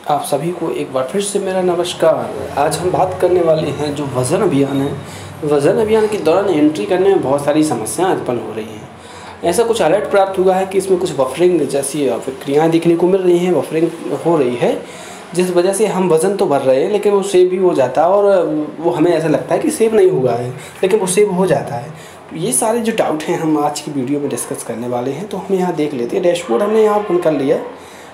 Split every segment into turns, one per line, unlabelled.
आप सभी को एक बार फिर से मेरा नमस्कार। आज हम बात करने वाले हैं जो वज़न अभियान है। वज़न अभियान के दौरान एंट्री करने में बहुत सारी समस्याएं उत्पन्न हो रही हैं। ऐसा कुछ अलर्ट प्राप्त हुआ है कि इसमें कुछ बफरिंग जैसी क्रियाएं देखने को मिल रही हैं, बफरिंग हो रही है, जिस वजह से हम वज़न तो भर रहे हैं लेकिन वो सेव भी हो जाता है और वो हमें ऐसा लगता है कि सेव नहीं हुआ है लेकिन वो सेव हो जाता है। तो ये सारे जो डाउट हैं हम आज की वीडियो में डिस्कस करने वाले हैं। तो हम यहाँ देख लेते हैं, डैशबोर्ड हमने यहाँ ओपन कर लिया।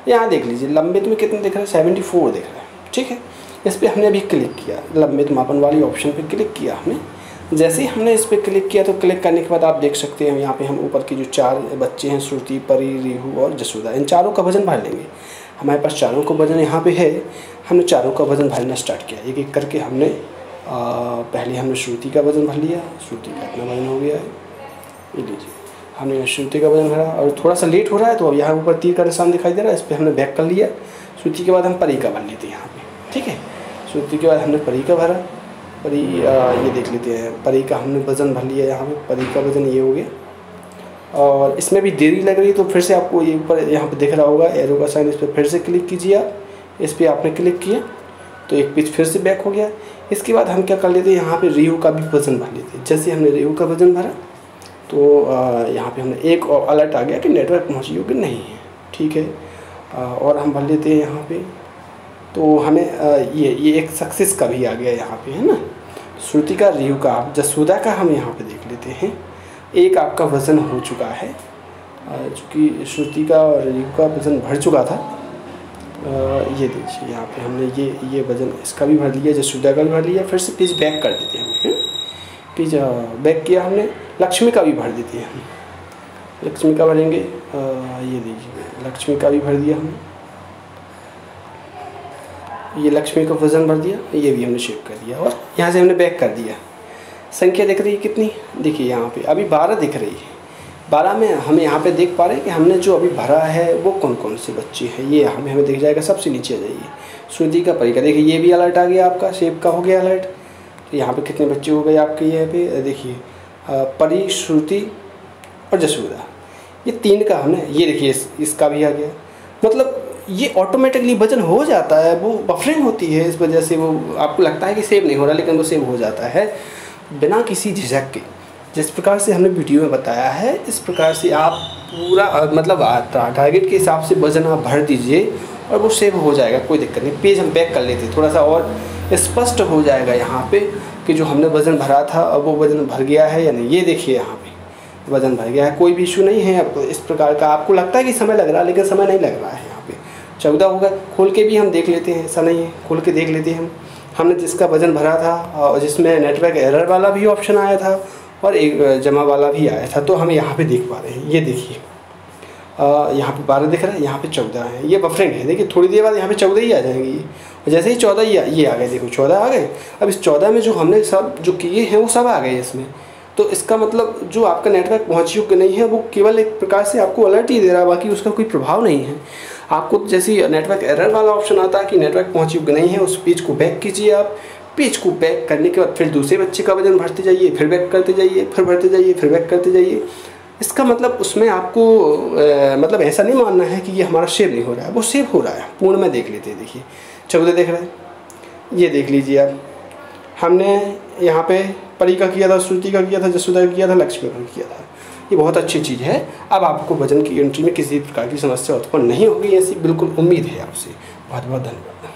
यहाँ देख लीजिए लंबित में कितने दिख रहा है, 74 दिख रहा है। ठीक है, इस पर हमने अभी क्लिक किया, लंबित मापन वाली ऑप्शन पे क्लिक किया हमने। जैसे ही हमने इस पर क्लिक किया तो क्लिक करने के बाद आप देख सकते हैं यहाँ पे हम ऊपर की जो 4 बच्चे हैं, श्रुति, परी, रिहू और जसोदा, इन चारों का वजन भर लेंगे। हमारे पास चारों का वजन यहाँ पे है। हमने चारों का वजन भरना स्टार्ट किया, एक एक करके हमने पहले हमने श्रुति का वजन भर लिया। श्रुति का इतना वजन हो गया है, ये लीजिए हमने श्रुति का वजन भरा। और थोड़ा सा लेट हो रहा है तो अब यहाँ ऊपर तीर का निशान दिखाई दे रहा है, इस पर हमने बैक कर लिया। श्रुति के बाद हम परी का भर लेते हैं यहाँ पे। ठीक है, श्रुति के बाद हमने परी का भरा। परी ये देख लेते हैं, परी का हमने वज़न भर लिया। यहाँ पे परी का वज़न ये हो गया। और इसमें भी देरी लग रही है तो फिर से आपको ये ऊपर यहाँ पे दिख रहा होगा एरो का साइन, इस पर फिर से क्लिक कीजिए आप। इस पर आपने क्लिक किया तो एक पेज फिर से बैक हो गया। इसके बाद हम क्या कर लेते हैं, यहाँ पे रिहू का भी वज़न भर लेते हैं। जैसे हमने रिहू का वज़न भरा तो यहाँ पे हमने एक और अलर्ट आ गया कि नेटवर्क पहुँच योग्य नहीं है। ठीक है, और हम भर लेते हैं यहाँ पे तो हमें ये एक सक्सेस का भी आ गया यहाँ पे, है ना। श्रुति का, रिहू का, जसोदा का हम यहाँ पे देख लेते हैं। एक आपका वज़न हो चुका है, चूँकि श्रुति का और रिहू का वज़न भर चुका था। ये देखिए यहाँ पे हमने ये वज़न इसका भी भर लिया, जसोदा का भी भर लिया। फिर से पेज बैक कर देते हैं हम, पेज बैक किया हमने। लक्ष्मी का भी भर देते हैं हम, लक्ष्मी का भरेंगे। ये देखिए लक्ष्मी का भी भर दिया हमने, ये लक्ष्मी का वज़न भर दिया, ये भी हमने शेप कर दिया और यहाँ से हमने बैक कर दिया। संख्या दिख रही है कितनी, देखिए यहाँ पे अभी 12 दिख रही है। 12 में हम यहाँ पे देख पा रहे हैं कि हमने जो अभी भरा है वो कौन कौन से बच्चे हैं। ये हमें दिख जाएगा, सबसे नीचे आ जाइए श्रुति का, परी का। देखिए ये भी अलर्ट आ गया आपका, शेप का हो गया अलर्ट। तो यहाँ पे कितने बच्चे हो गए आपके, यहाँ पे देखिए परी, श्रुति और जसोदा, ये 3 का हमने, ये देखिए इसका भी आ गया। मतलब ये ऑटोमेटिकली वजन हो जाता है, वो बफरिंग होती है, इस वजह से वो आपको लगता है कि सेव नहीं हो रहा लेकिन वो सेव हो जाता है बिना किसी झिझक के। जिस प्रकार से हमने वीडियो में बताया है इस प्रकार से आप पूरा मतलब टारगेट के हिसाब से वज़न आप भर दीजिए और वो सेव हो जाएगा, कोई दिक्कत नहीं। पेज हम बैक कर लेते थोड़ा सा और स्पष्ट हो जाएगा यहाँ पे कि जो हमने वज़न भरा था अब वो वज़न भर गया है या नहीं। ये देखिए यहाँ पे वज़न भर गया है, कोई भी इशू नहीं है। अब इस प्रकार का आपको लगता है कि समय लग रहा है लेकिन समय नहीं लग रहा है। यहाँ पे 14 होगा। खोल के भी हम देख लेते हैं, ऐसा नहीं है, खोल के देख लेते हैं हमने जिसका वज़न भरा था और जिसमें नेटवर्क एरर वाला भी ऑप्शन आया था और एक जमा वाला भी आया था, तो हम यहाँ पे देख पा रहे हैं। ये देखिए यहाँ पे 12 दिख रहा है, यहाँ पे 14 है। ये बफरिंग है, देखिए थोड़ी देर बाद यहाँ पे 14 ही आ जाएंगी। और जैसे ही 14 ये आ गए, देखो 14 आ गए। अब इस 14 में जो हमने सब जो किए हैं वो सब आ गए इसमें। तो इसका मतलब जो आपका नेटवर्क पहुँच योग्य नहीं है वो केवल एक प्रकार से आपको अलर्ट ही दे रहा है, बाकी उसका कोई प्रभाव नहीं है। आपको जैसे नेटवर्क एरर वाला ऑप्शन आता है कि नेटवर्क पहुँच योग्य नहीं है, उस पेज को बैक कीजिए आप। पेज को बैक करने के बाद फिर दूसरे बच्चे का वजन भरते जाइए, फिर बैक करते जाइए, फिर भरते जाइए, फिर बैक करते जाइए। इसका मतलब उसमें आपको मतलब ऐसा नहीं मानना है कि ये हमारा सेव नहीं हो रहा है, वो सेव हो रहा है। पूर्ण में देख लेते हैं, देखिए 14 देख रहे हैं, ये देख लीजिए आप। हमने यहाँ पे परी का किया था, श्रुति का किया था, जसोदा का किया था, लक्ष्मी का किया था। ये बहुत अच्छी चीज़ है। अब आपको वजन की एंट्री में किसी प्रकार की समस्या उत्पन्न नहीं होगी, ऐसी बिल्कुल उम्मीद है आपसे। बहुत बहुत धन्यवाद।